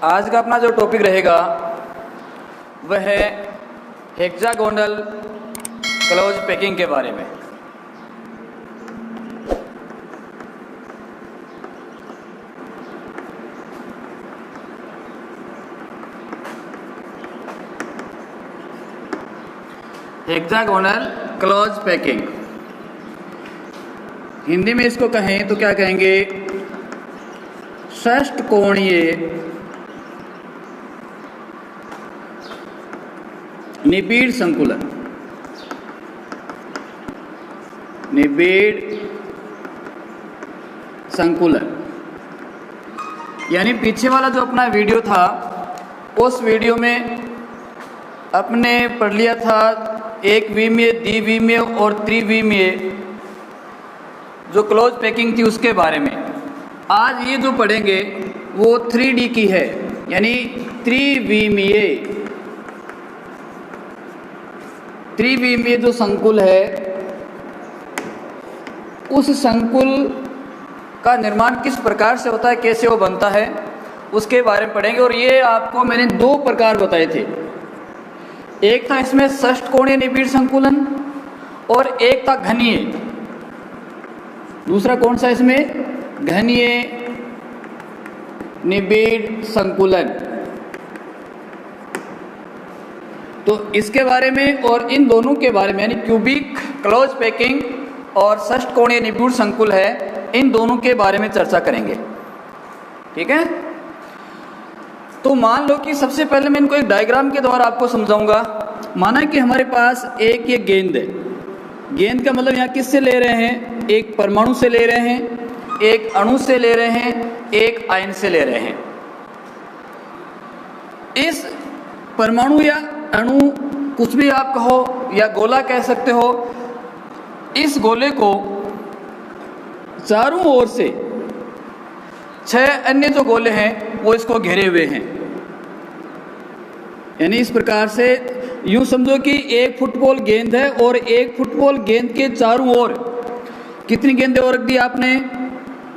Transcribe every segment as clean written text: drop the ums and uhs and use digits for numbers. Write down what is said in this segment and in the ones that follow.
आज का अपना जो टॉपिक रहेगा वह है हेक्सागोनल क्लोज पैकिंग के बारे में। हेक्सागोनल क्लोज पैकिंग, हिंदी में इसको कहें तो क्या कहेंगे? षष्ठकोणीय निबिड़ संकुलन। निबिड़ संकुलन यानी पीछे वाला जो अपना वीडियो था उस वीडियो में अपने पढ़ लिया था एक विमीय, द्विविमीय और त्रिविमीय जो क्लोज पैकिंग थी उसके बारे में। आज ये जो पढ़ेंगे वो 3D की है, यानी त्रिविमीय जो संकुल है उस संकुल का निर्माण किस प्रकार से होता है, कैसे वो बनता है, उसके बारे में पढ़ेंगे। और ये आपको मैंने 2 प्रकार बताए थे। एक था इसमें षष्ठकोणीय निबिड़ संकुलन और एक था घनीय। दूसरा कौन सा इसमें? घनीय निबिड़ संकुलन। तो इसके बारे में और इन दोनों के बारे में, यानी क्यूबिक क्लोज पैकिंग और षष्ठकोणीय निबिड़ संकुल है, इन दोनों के बारे में चर्चा करेंगे। ठीक है, तो मान लो कि सबसे पहले मैं इनको एक डायग्राम के द्वारा आपको समझाऊंगा। माना कि हमारे पास एक ये गेंद है। गेंद का मतलब यहाँ किससे ले रहे हैं? एक परमाणु से ले रहे हैं, एक अणु से ले रहे हैं, एक आयन से ले रहे हैं। इस परमाणु या अणु, कुछ भी आप कहो, या गोला कह सकते हो, इस गोले को चारों ओर से 6 अन्य जो गोले हैं वो इसको घेरे हुए हैं। यानी इस प्रकार से यूं समझो कि एक फुटबॉल गेंद है और एक फुटबॉल गेंद के चारों ओर कितनी गेंदें और रख दी आपने?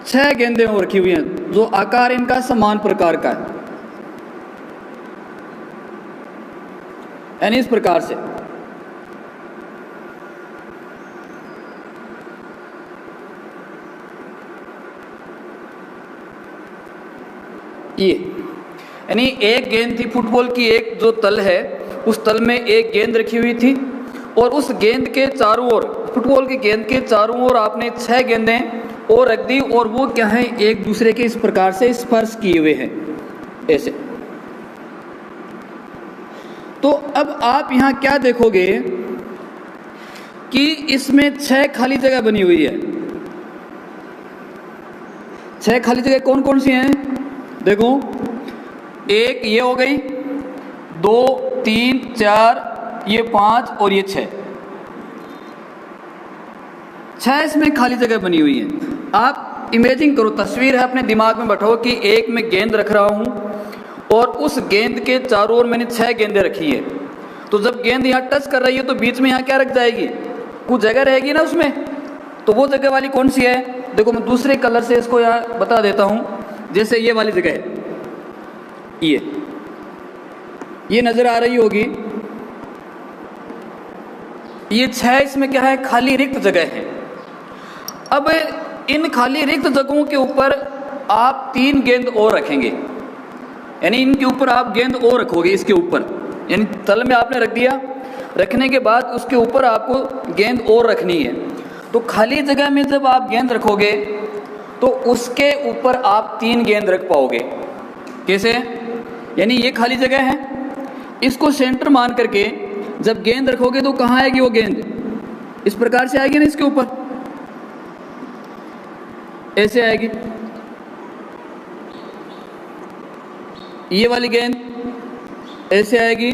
6 गेंदें और रखी हुई हैं, जो आकार इनका समान प्रकार का है। यानी इस प्रकार से ये, यानी एक गेंद थी फुटबॉल की, एक जो तल है उस तल में एक गेंद रखी हुई थी और उस गेंद के चारों ओर, फुटबॉल की गेंद के चारों ओर आपने 6 गेंदें और रख दी और वो क्या है? एक दूसरे के इस प्रकार से स्पर्श किए हुए हैं, ऐसे। तो अब आप यहाँ क्या देखोगे कि इसमें 6 खाली जगह बनी हुई है। 6 खाली जगह कौन कौन सी हैं? देखो, एक ये हो गई, 2, 3, 4, ये 5 और ये 6 इसमें खाली जगह बनी हुई है। आप इमेजिन करो, तस्वीर है, अपने दिमाग में बैठाओ कि एक मैं गेंद रख रहा हूँ और उस गेंद के चारों ओर मैंने 6 गेंदें रखी है। तो जब गेंद यहाँ टच कर रही है तो बीच में यहाँ क्या रख जाएगी? कुछ जगह रहेगी ना उसमें। तो वो जगह वाली कौन सी है? देखो, मैं दूसरे कलर से इसको यहाँ बता देता हूँ। जैसे ये वाली जगह है, ये नजर आ रही होगी, ये 6 इसमें क्या है? खाली रिक्त जगह है। अब इन खाली रिक्त जगहों के ऊपर आप 3 गेंद और रखेंगे, यानी इनके ऊपर आप गेंद और रखोगे, इसके ऊपर, यानी तल में आपने रख दिया, रखने के बाद उसके ऊपर आपको गेंद और रखनी है। तो खाली जगह में जब आप गेंद रखोगे तो उसके ऊपर आप 3 गेंद रख पाओगे। कैसे? यानी ये खाली जगह है, इसको सेंटर मान करके जब गेंद रखोगे तो कहाँ आएगी वो गेंद? इस प्रकार से आएगी ना, इसके ऊपर ऐसे आएगी। ये वाली गेंद ऐसे आएगी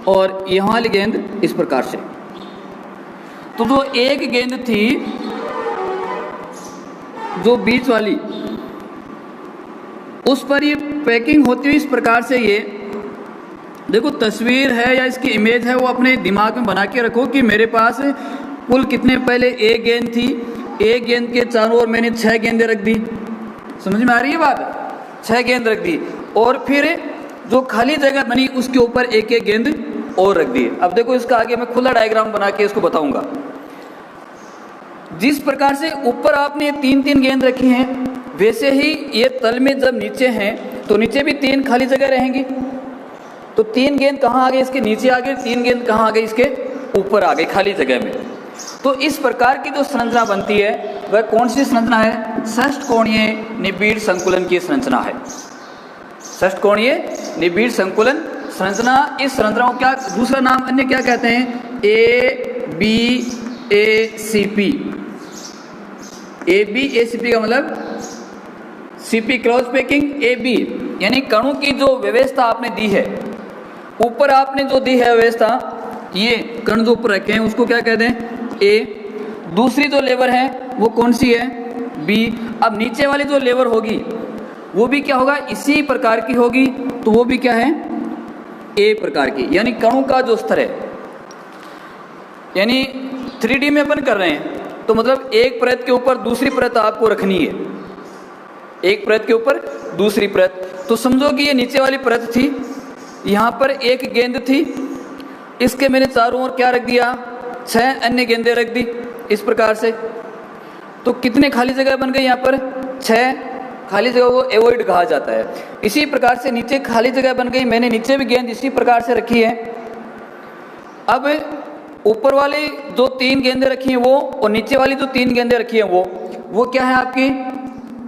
और यहाँ वाली गेंद इस प्रकार से। तो जो एक गेंद थी जो बीच वाली, उस पर ये पैकिंग होती हुई इस प्रकार से, ये देखो तस्वीर है या इसकी इमेज है, वो अपने दिमाग में बना के रखो कि मेरे पास कुल कितने, पहले एक गेंद थी, एक गेंद के चारों ओर मैंने 6 गेंदें रख दी। समझ में आ रही है बात? 6 गेंद रख दी और फिर जो खाली जगह बनी उसके ऊपर एक एक गेंद और रख दी। अब देखो इसका आगे मैं खुला डायग्राम बना के इसको बताऊंगा। जिस प्रकार से ऊपर आपने 3-3 गेंद रखी हैं, वैसे ही ये तल में जब नीचे हैं तो नीचे भी 3 खाली जगह रहेंगी। तो 3 गेंद कहाँ आ गए? इसके नीचे आ गए। 3 गेंद कहाँ आ गई? इसके ऊपर आ गई खाली जगह में। तो इस प्रकार की जो संरचना बनती है वह कौन सी संरचना है? षष्ठकोणीय निबिड़ संकुलन की संरचना है। षष्ठकोणीय निबिड़ संकुलन संरचना। इस संरचना को क्या दूसरा नाम अन्य क्या कहते हैं? ABACP। ABACP का मतलब CP क्रॉस पैकिंग, AB यानी कणों की जो व्यवस्था आपने दी है, ऊपर आपने जो दी है व्यवस्था, ये कण जो ऊपर रखे हैं उसको क्या कहते हैं? A। दूसरी जो लेवर है वो कौन सी है? B। अब नीचे वाली जो लेवर होगी वो भी क्या होगा? इसी प्रकार की होगी। तो वो भी क्या है? A प्रकार की, यानी कणों का जो स्तर है, यानी 3D में अपन कर रहे हैं तो मतलब एक परत के ऊपर दूसरी परत आपको रखनी है, एक परत के ऊपर दूसरी परत। तो समझो कि ये नीचे वाली परत थी, यहाँ पर एक गेंद थी, इसके मैंने चारों ओर क्या रख दिया? 6 अन्य गेंदें रख दी इस प्रकार से। तो कितने खाली जगह बन गई? यहाँ पर 6 खाली जगह को एवॉइड कहा जाता है। इसी प्रकार से नीचे खाली जगह बन गई, मैंने नीचे भी गेंद इसी प्रकार से रखी है। अब ऊपर वाली जो 3 गेंदें रखी हैं वो, और नीचे वाली जो 3 गेंदें रखी हैं वो क्या है? आपकी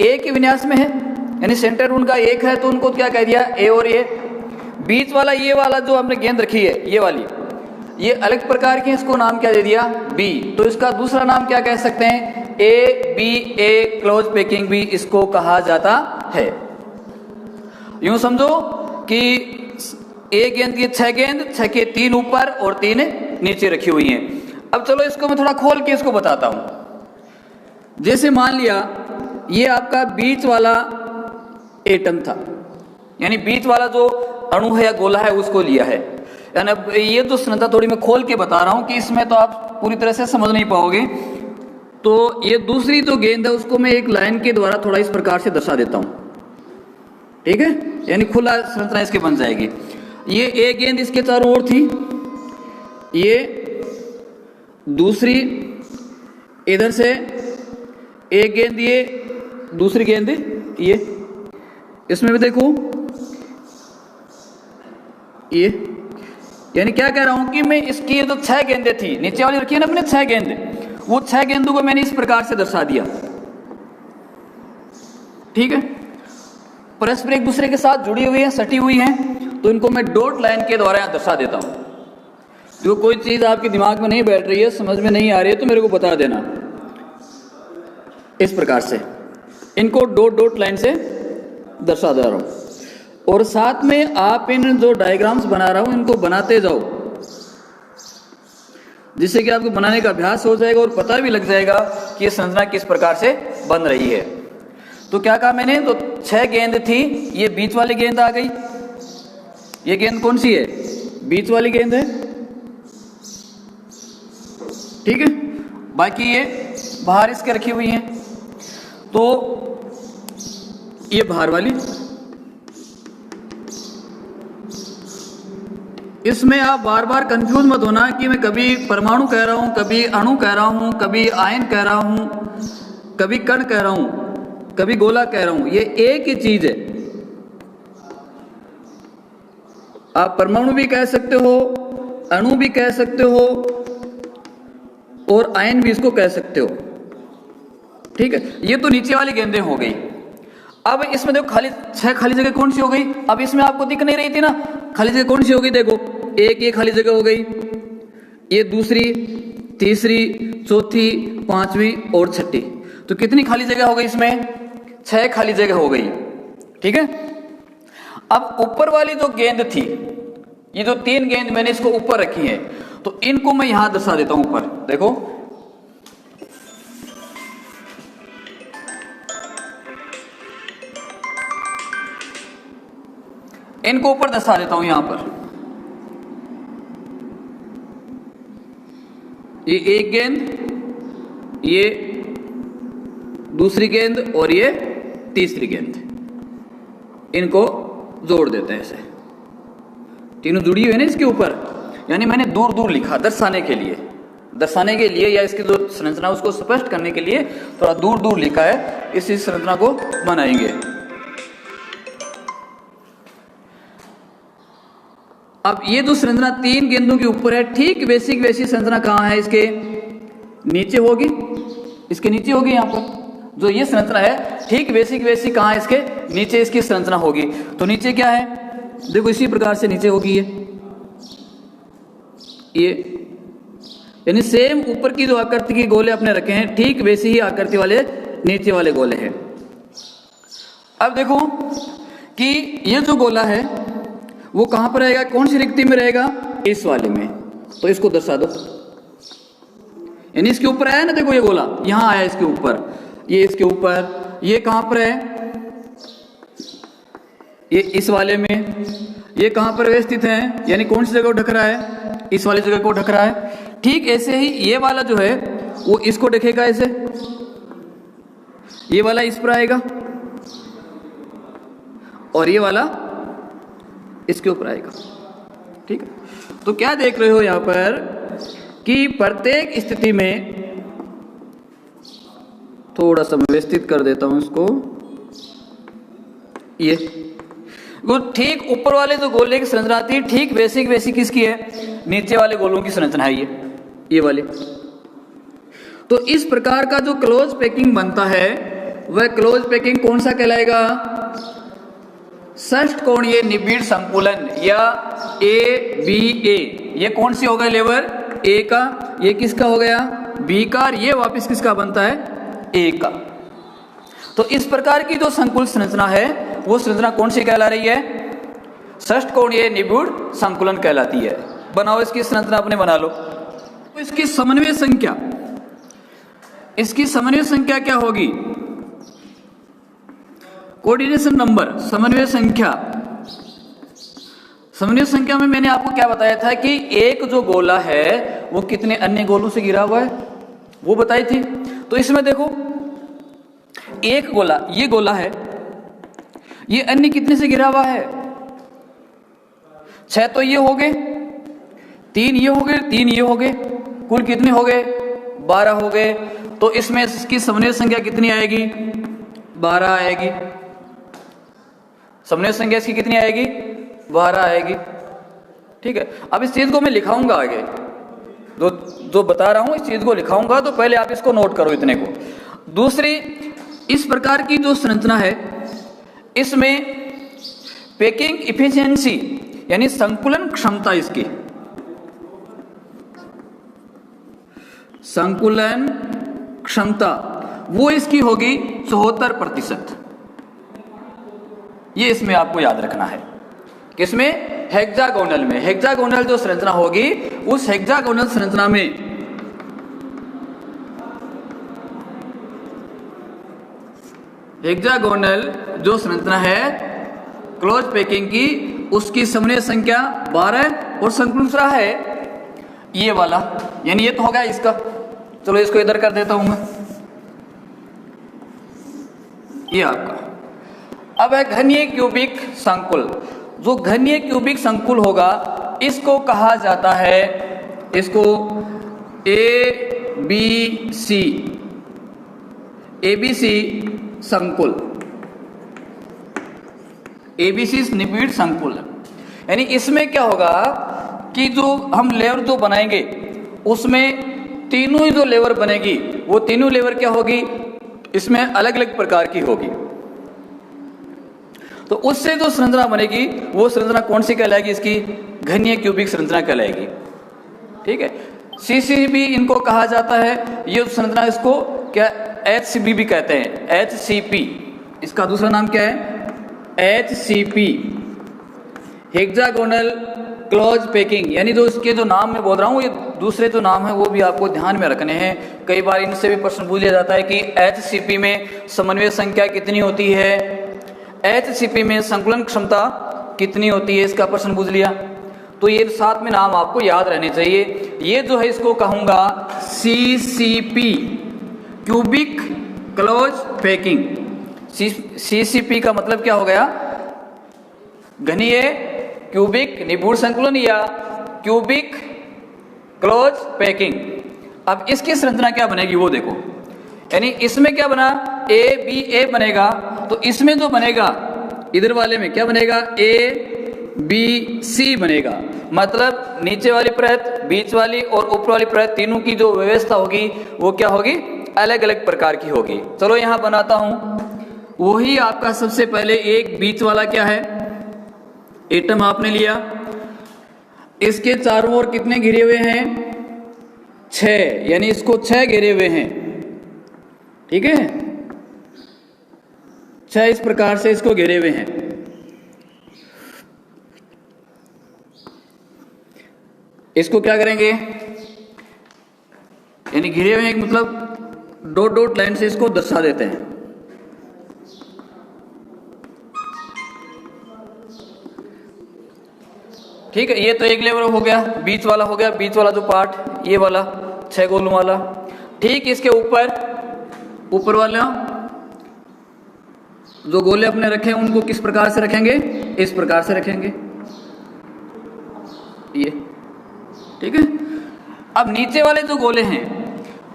एक ही विन्यास में है, यानी सेंटर उनका एक है, तो उनको क्या कह दिया? A और A। बीच वाला ये वाला जो हमने गेंद रखी है, ये वाली, ये अलग प्रकार की, इसको नाम क्या दे दिया? B। तो इसका दूसरा नाम क्या कह सकते हैं? ABA क्लोज पैकिंग भी इसको कहा जाता है। यूं समझो कि एक गेंद की 6 गेंद, 6 के 3 ऊपर और 3 नीचे रखी हुई हैं। अब चलो इसको मैं थोड़ा खोल के इसको बताता हूं। जैसे मान लिया ये आपका बीच वाला एटम था, यानी बीच वाला जो अणु है या गोला है उसको लिया है। यानी अब ये जो संरचना थोड़ी मैं खोल के बता रहा हूं कि इसमें तो आप पूरी तरह से समझ नहीं पाओगे। तो ये दूसरी जो गेंद है उसको मैं एक लाइन के द्वारा थोड़ा इस प्रकार से दर्शा देता हूं, ठीक है? यानी खुला संरचना इसके बन जाएगी। ये एक गेंद इसके चारों ओर थी, ये दूसरी इधर से एक गेंद, ये दूसरी गेंद ये, इसमें भी देखो ये, यानी क्या कह रहा हूं कि मैं इसकी जो 6 गेंदें थी नीचे वाली रखी है ना अपने 6 गेंद, वो 6 गेंदों को मैंने इस प्रकार से दर्शा दिया, ठीक है? परस्पर एक दूसरे के साथ जुड़ी हुई है, सटी हुई है, तो इनको मैं डॉट लाइन के द्वारा यहां दर्शा देता हूं। जो कोई चीज आपके दिमाग में नहीं बैठ रही है, समझ में नहीं आ रही है, तो मेरे को बता देना। इस प्रकार से इनको डॉट डॉट लाइन से दर्शा दे रहा हूं, और साथ में आप इन जो डायग्राम्स बना रहा हूं इनको बनाते जाओ, जिससे कि आपको बनाने का अभ्यास हो जाएगा और पता भी लग जाएगा कि ये संरचना किस प्रकार से बन रही है। तो क्या कहा मैंने? तो 6 गेंद थी, ये बीच वाली गेंद आ गई। ये गेंद कौन सी है? बीच वाली गेंद है, ठीक है? बाकी ये बाहर इसके रखी हुई हैं, तो ये बाहर वाली, इसमें आप बार बार कंफ्यूज मत होना कि मैं कभी परमाणु कह रहा हूं, कभी अणु कह रहा हूं, कभी आयन कह रहा हूं, कभी कण कह रहा हूं, कभी गोला कह रहा हूं। ये एक ही चीज है। आप परमाणु भी कह सकते हो, अणु भी कह सकते हो, और आयन भी इसको कह सकते हो, ठीक है? ये तो नीचे वाली गेंदें हो गई। अब इसमें देखो खाली 6 खाली जगह कौन सी हो गई? अब इसमें आपको दिख नहीं रही थी ना खाली जगह कौन सी हो गई? देखो एक ये खाली जगह हो गई, ये दूसरी, तीसरी, चौथी, 5वीं और 6ठी। तो कितनी खाली जगह हो गई इसमें? 6 खाली जगह हो गई, ठीक है? अब ऊपर वाली जो गेंद थी, ये जो 3 गेंद मैंने इसको ऊपर रखी है, तो इनको मैं यहां दर्शा देता हूं ऊपर। देखो इनको ऊपर दर्शा देता हूं यहां पर। ये एक गेंद, ये दूसरी गेंद और ये तीसरी गेंद, इनको जोड़ देते हैं ऐसे, तीनों जुड़ी हुई है ना इसके ऊपर, यानी मैंने दूर दूर लिखा दर्शाने के लिए या इसकी जो संरचना उसको स्पष्ट करने के लिए थोड़ा दूर दूर लिखा है, इसी संरचना को बनाएंगे। अब ये जो संरचना 3 गेंदों के ऊपर है, ठीक वैसी संरचना कहाँ है, इसके नीचे होगी, इसके नीचे होगी। यहाँ पर जो ये संरचना है ठीक वैसी कहाँ है, इसके नीचे इसकी संरचना होगी। तो नीचे क्या है, देखो इसी प्रकार से नीचे होगी ये यानी सेम ऊपर की जो आकृति के गोले अपने रखे हैं, ठीक वैसी ही आकृति वाले नीचे वाले गोले हैं। अब देखो कि ये जो गोला है वो कहां पर रहेगा, कौन सी रिक्ति में रहेगा, इस वाले में। तो इसको दर्शा दो, यानी इसके ऊपर आया ना, देखो ये गोला यहां आया इसके ऊपर, ये इसके ऊपर, ये कहां पर है, ये इस वाले में। ये कहां पर स्थित है, यानी कौन सी जगह को ढक रहा है, इस वाली जगह को ढक रहा है। ठीक ऐसे ही ये वाला जो है वो इसको ढकेगा ऐसे, ये वाला इस पर आएगा और ये वाला इसके ऊपर आएगा। ठीक है, तो क्या देख रहे हो यहां पर कि प्रत्येक स्थिति में, थोड़ा सा व्यवस्थित कर देता हूं इसको, ये वो ठीक ऊपर वाले जो गोले की संरचना थी ठीक वैसी किसकी है, नीचे वाले गोलों की संरचना है ये वाले। तो इस प्रकार का जो क्लोज पैकिंग बनता है वह क्लोज पैकिंग कौन सा कहलाएगा, षष्ठकोणीय निबिड़ संकुलन या ABA। ये कौन सी हो गया, लेवर A का, ये किसका हो गया, B का, और ये वापस किसका बनता है, A का। तो इस प्रकार की जो संकुल संरचना है वो संरचना कौन सी कहला रही है, षष्ठकोणीय निबिड़ संकुलन कहलाती है। बनाओ इसकी संरचना अपने बना लो। तो इसकी समन्वय संख्या क्या होगी, कोऑर्डिनेशन नंबर, समन्वय संख्या में मैंने आपको क्या बताया था कि एक जो गोला है वो कितने अन्य गोलों से घिरा हुआ है वो बताई थी। तो इसमें देखो एक गोला, ये गोला है, ये अन्य कितने से घिरा हुआ है, 6 तो ये हो गए, 3 ये हो गए, 3 ये हो गए, कुल कितने हो गए, 12 हो गए। तो इसमें इसकी समन्वय संख्या कितनी आएगी, 12 आएगी। समन्वय संख्या इसकी कितनी आएगी, 12 आएगी। ठीक है, अब इस चीज को मैं लिखाऊंगा आगे, जो बता रहा हूं इस चीज को लिखाऊंगा, तो पहले आप इसको नोट करो इतने को। दूसरी, इस प्रकार की जो संरचना है इसमें पैकिंग इफिशिएंसी यानी संकुलन क्षमता, इसकी संकुलन क्षमता वो इसकी होगी 74%। ये इसमें आपको याद रखना है, किसमें, हेक्सागोनल में। हेक्सागोनल जो संरचना होगी उस हेक्सागोनल संरचना में हेक्सागोनल जो संरचना है क्लोज पैकिंग की, उसकी समन्वय संख्या 12 और संकुल है ये वाला, यानी ये तो होगा इसका। चलो इसको इधर कर देता हूं मैं, ये आपका। अब है घनीय क्यूबिक संकुल। जो घनीय क्यूबिक संकुल होगा इसको कहा जाता है, इसको ABC संकुल, ABC निबिड़ संकुल। यानी इसमें क्या होगा कि जो हम लेवर जो बनाएंगे उसमें तीनों ही जो लेवर बनेगी वो तीनों लेवर क्या होगी, इसमें अलग अलग प्रकार की होगी। तो उससे जो संरचना बनेगी वो संरचना कौन सी कहलाएगी, इसकी घनीय क्यूबिक संरचना कहलाएगी। ठीक है, CCB इनको कहा जाता है। ये संरचना इसको क्या HCB भी कहते हैं, HCP। इसका दूसरा नाम क्या है, HCP, हेक्सागोनल क्लोज पैकिंग। यानी जो इसके जो नाम मैं बोल रहा हूँ ये दूसरे जो नाम है वो भी आपको ध्यान में रखने हैं। कई बार इनसे भी प्रश्न पूछ लिया जाता है कि HCP में समन्वय संख्या कितनी होती है, HCP में संकुलन क्षमता कितनी होती है, इसका प्रश्न पूछ लिया। तो ये साथ में नाम आपको याद रहने चाहिए। ये जो है इसको कहूंगा CCP, cubic close packing. CCP का मतलब क्या हो गया, घनीय क्यूबिक निबूढ़ संकुलन या क्यूबिक क्लोज पैकिंग। अब इसकी संरचना क्या बनेगी वो देखो, यानी इसमें क्या बना, ए बी ए बनेगा, तो इसमें जो बनेगा इधर वाले में क्या बनेगा, ए बी सी बनेगा। मतलब नीचे वाली परत, बीच वाली और ऊपर वाली परत, तीनों की जो व्यवस्था होगी वो क्या होगी, अलग अलग प्रकार की होगी। चलो यहां बनाता हूं। वही आपका सबसे पहले एक बीच वाला क्या है, एटम आपने लिया, इसके चारों ओर कितने घिरे हुए हैं, 6, यानी इसको 6 घेरे हुए हैं, ठीक है, 6 इस प्रकार से इसको घेरे हुए हैं। इसको क्या करेंगे, यानी घिरे हुए हैं मतलब डॉट डॉट लाइन से इसको दर्शा देते हैं। ठीक है, ये तो एक लेवल हो गया, बीच वाला हो गया, बीच वाला जो पार्ट ये वाला 6 गोलों वाला। ठीक, इसके ऊपर वाला जो गोले अपने रखे हैं उनको किस प्रकार से रखेंगे, इस प्रकार से रखेंगे ये, ठीक है। अब नीचे वाले जो गोले हैं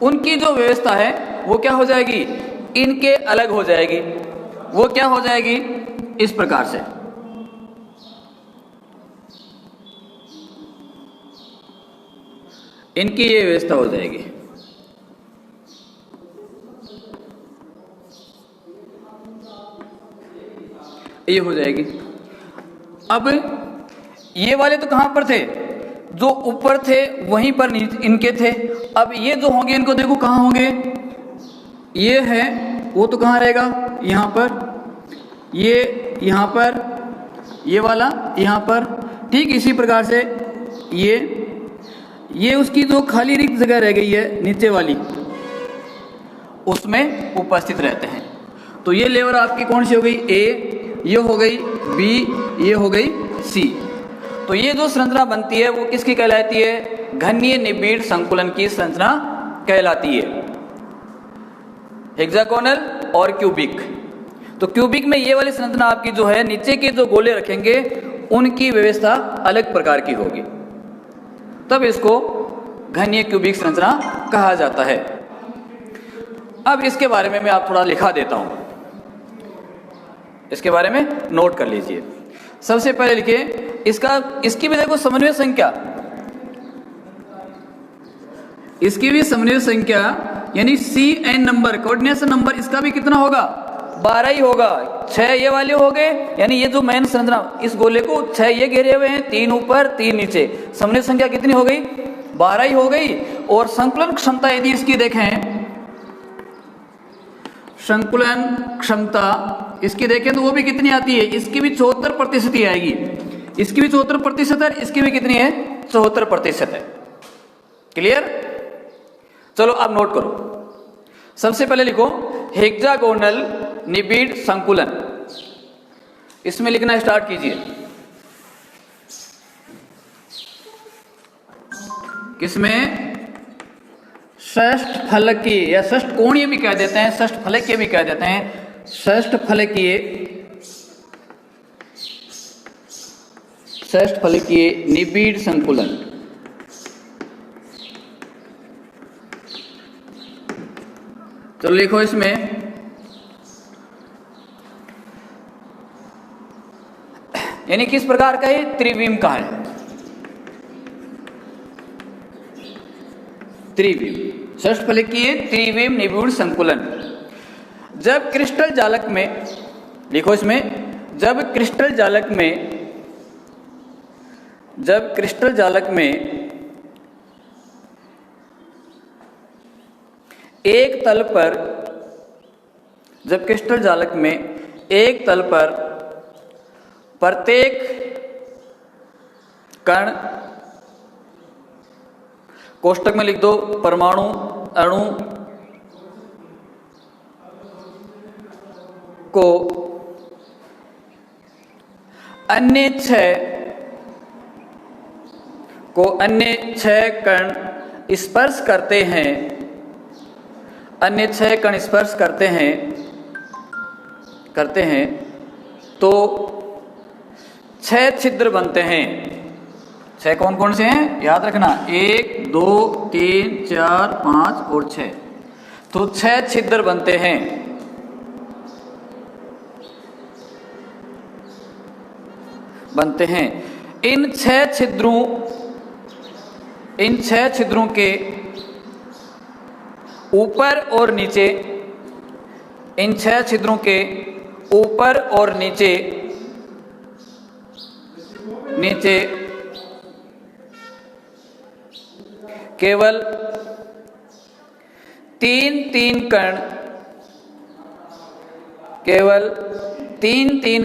उनकी जो व्यवस्था है वो क्या हो जाएगी, इनके अलग हो जाएगी। वो क्या हो जाएगी, इस प्रकार से। इनकी ये व्यवस्था हो जाएगी। ये हो जाएगी। अब ये वाले तो कहां पर थे, जो ऊपर थे वहीं पर इनके थे। अब ये जो होंगे इनको देखो कहां होंगे, ये है वो तो कहां रहेगा, यहां पर, ये यहां पर, ये वाला यहां पर। ठीक इसी प्रकार से ये उसकी जो खाली रिक्त जगह रह गई है नीचे वाली, उसमें उपस्थित रहते हैं। तो ये लेवर आपकी कौन सी हो गई, ए, ये हो गई बी, ये हो गई सी। तो ये जो संरचना बनती है वो किसकी कहलाती है, घनीय निबिड़ संकुलन की संरचना कहलाती है, हेक्सागोनल और क्यूबिक। तो क्यूबिक में ये वाली संरचना आपकी जो है, नीचे के जो गोले रखेंगे उनकी व्यवस्था अलग प्रकार की होगी, तब इसको घनीय क्यूबिक संरचना कहा जाता है। अब इसके बारे में मैं आप थोड़ा लिखा देता हूं, इसके बारे में नोट कर लीजिए। सबसे पहले लिखिए इसकी भी देखो समन्वय संख्या, इसकी भी समन्वय संख्या यानी CN नंबर, कोऑर्डिनेशन नंबर, इसका भी कितना होगा, 12 ही होगा। 6 ये वाले हो गए, यानी ये जो मेन संरचना, इस गोले को 6 ये घेरे हुए हैं, 3 ऊपर 3 नीचे, समन्वय संख्या कितनी हो गई, 12 ही हो गई। और संकुलन क्षमता यदि इसकी देखें, संकुलन क्षमता इसकी देखें तो वो भी कितनी आती है, इसकी भी 74% ही आएगी, इसकी भी 74% है, इसकी भी कितनी है, 74% है। क्लियर, चलो अब नोट करो। सबसे पहले लिखो हेक्सागोनल निबिड़ संकुलन, इसमें लिखना स्टार्ट कीजिए। किसमें, षष्ठ फलकीय या षष्ठ कोणीय भी कह देते हैं, षष्ठ फलकीय भी कह देते हैं, षष्ठ फलकीय निबिड़ संकुलन। तो लिखो इसमें यानी किस प्रकार का है, त्रिविम का है, त्रिविम, षष्ठ फलकीय त्रिविम निबिड़ संकुलन। जब क्रिस्टल जालक में, लिखो इसमें, जब क्रिस्टल जालक में एक तल पर, जब क्रिस्टल जालक में एक तल पर प्रत्येक कण, कोष्टक में लिख दो परमाणु, अणु को अन्य 6 कण स्पर्श करते हैं, अन्य 6 कण स्पर्श करते हैं तो 6 छिद्र बनते हैं। 6 कौन कौन से हैं याद रखना, 1 2 3 4 5 और 6, तो 6 छिद्र बनते हैं। इन 6 छिद्रों के ऊपर और नीचे, इन 6 छिद्रों के ऊपर और नीचे केवल 3-3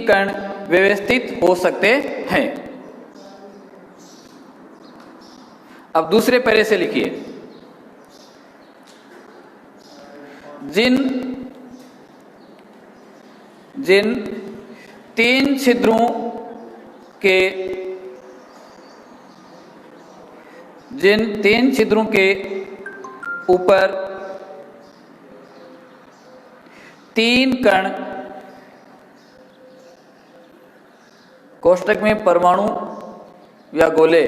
कण व्यवस्थित हो सकते हैं। अब दूसरे पैरे से लिखिए, जिन 3 छिद्रों के ऊपर 3 कण, कोष्ठक में परमाणु या गोले,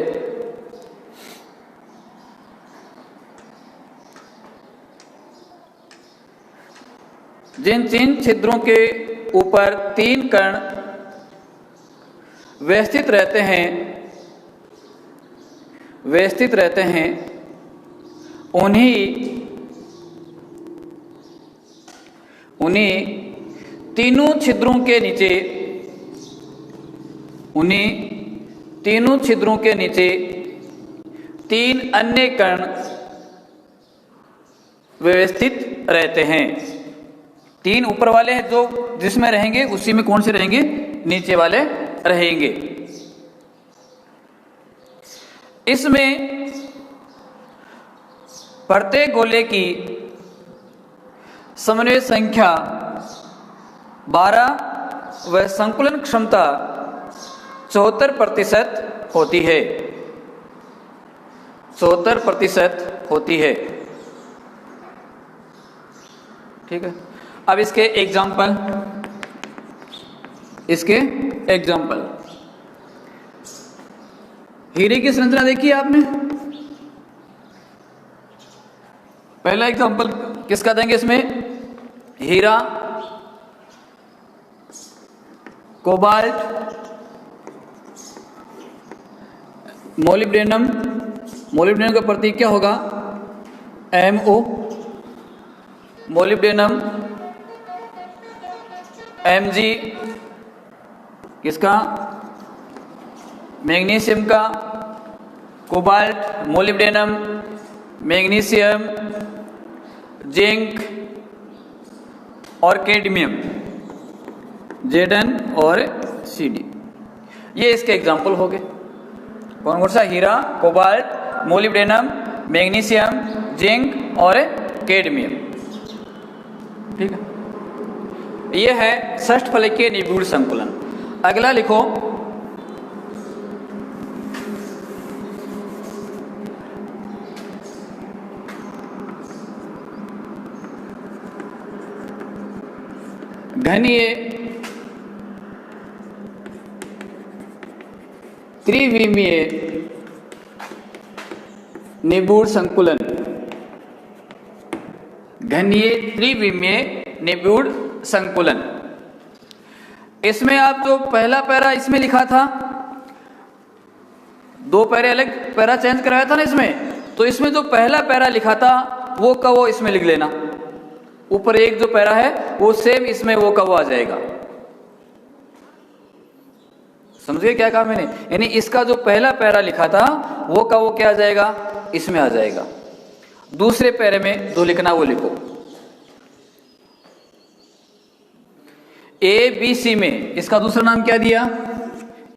जिन 3 छिद्रों के ऊपर 3 कण व्यवस्थित रहते हैं, उन्हीं तीनों छिद्रों के नीचे 3 अन्य कण व्यवस्थित रहते हैं। 3 ऊपर वाले हैं जो जिसमें रहेंगे, उसी में कौन से रहेंगे, नीचे वाले रहेंगे। इसमें प्रत्येक गोले की समन्वय संख्या 12 व संकुलन क्षमता 74% होती है। 74% होती है। ठीक है। अब इसके एग्जाम्पल, हीरे की संरचना देखी आपने। पहला एग्जाम्पल किसका देंगे, इसमें हीरा, कोबाल्ट, मोलिब्डेनम। मोलिब्डेनम का प्रतीक क्या होगा, MO। मोलिब्डेनम, Mg किसका, मैग्नीशियम का, कोबाल्ट, मोलिब्डेनम, मैग्नीशियम, जिंक और कैडमियम, Zn और Cd। ये इसके एग्जाम्पल हो गए। कौन कौन सा, हीरा, कोबाल्ट, मोलिब्डेनम, मैग्नीशियम, जिंक और कैडमियम। ठीक है। ये है षष्ठफलकीय निबिड़ संकुलन। अगला लिखो, घनीय त्रिविमीय निबिड़ संकुलन। घनीय त्रिविमीय निबिड़ संकुलन। इसमें आप जो पहला पैरा इसमें लिखा था, 2 पैरे अलग पैरा चेंज कराया था ना इसमें, तो इसमें जो पहला पैरा लिखा था वो का वो इसमें लिख लेना। ऊपर एक जो पैरा है वो सेम इसमें वो का वो आ जाएगा। समझिए क्या कहा मैंने, यानी इसका जो पहला पैरा लिखा था वो का वो क्या आ जाएगा, इसमें आ जाएगा। दूसरे पैरे में जो लिखना वो लिखो। ABC में इसका दूसरा नाम क्या दिया,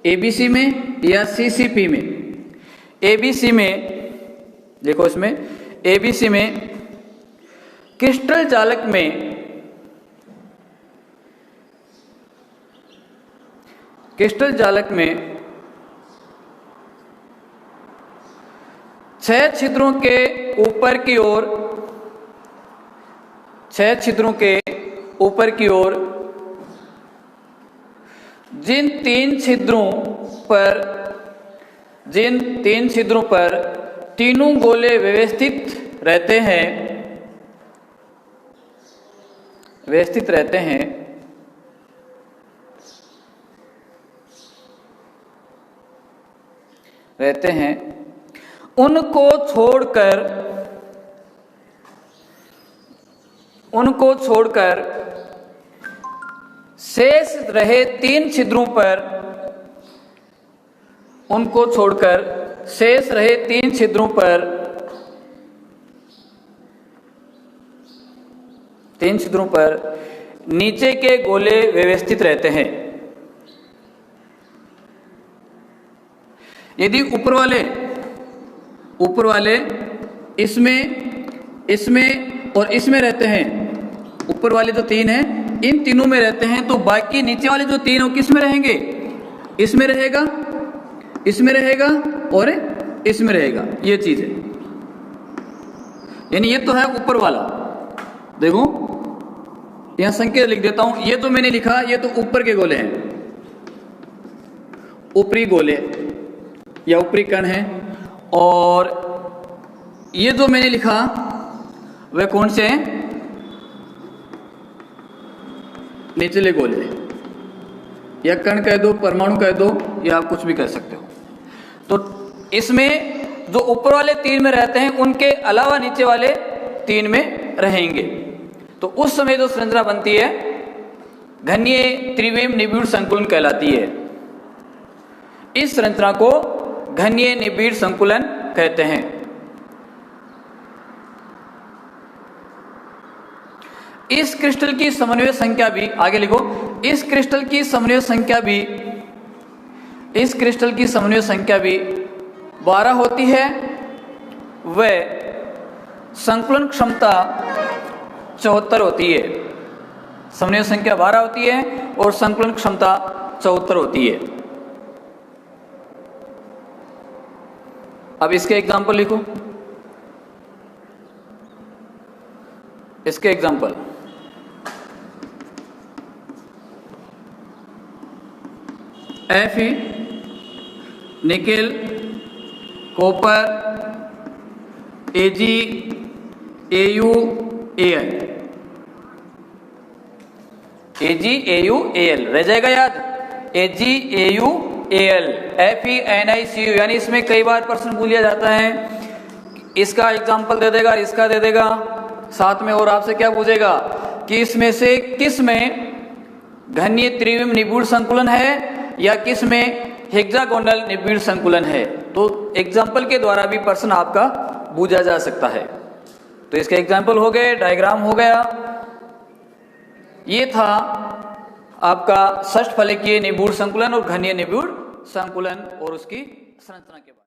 ABC में या CCP में। ABC में देखो, इसमें ABC में क्रिस्टल जालक में 6 छिद्रों के ऊपर की ओर जिन 3 छिद्रों पर जिन 3 छिद्रों पर तीनों गोले व्यवस्थित रहते हैं उनको छोड़कर शेष रहे 3 छिद्रों पर नीचे के गोले व्यवस्थित रहते हैं। यदि ऊपर वाले इसमें और इसमें रहते हैं, ऊपर वाले जो 3 हैं इन तीनों में रहते हैं, तो बाकी नीचे वाले जो 3 हैं किस में रहेंगे? इसमें रहेगा और इसमें रहेगा। ये चीज है, यानी ये तो है ऊपर वाला। देखो यहां संकेत लिख देता हूं, ये तो मैंने लिखा, ये तो ऊपर के गोले हैं, ऊपरी गोले या ऊपरी कण हैं, और ये जो मैंने लिखा वह कौन से हैं? निचले गोले, या कण कह दो, परमाणु कह दो, या आप कुछ भी कह सकते हो। तो इसमें जो ऊपर वाले 3 में रहते हैं उनके अलावा नीचे वाले 3 में रहेंगे। तो उस समय जो संरचना बनती है घनीय त्रिविम निबिड़ संकुलन कहलाती है। इस संरचना को घनीय निबिड़ संकुलन कहते हैं। इस क्रिस्टल की समन्वय संख्या भी, आगे लिखो, इस क्रिस्टल की समन्वय संख्या भी 12 होती है। वह संकुलन क्षमता 74 होती है। समन्वय संख्या 12 होती है और संकुलन क्षमता 74 होती है। अब इसके एग्जाम्पल लिखो। इसके example, Fe nickel, copper, Ag, Au, Al। Ag, Au, Al रह जाएगा याद, Ag, Au, Al, FeNiCu। यानी इसमें कई बार प्रश्न पूछा जाता है, इसका एग्जाम्पल दे देगा, इसका दे देगा, साथ में और आपसे क्या पूछेगा कि इसमें से किस में घनीय त्रिविम निबिड़ संकुलन है या किस में हेक्सागोनल निबिड़ संकुलन है। तो एग्जाम्पल के द्वारा भी प्रश्न आपका पूछा जा सकता है। तो इसके एग्जाम्पल हो गए, डायग्राम हो गया। ये था आपका षष्ठफलकीय निबिड़ संकुलन और घनीय निबिड़ संकुलन और उसकी संरचना के बारे में।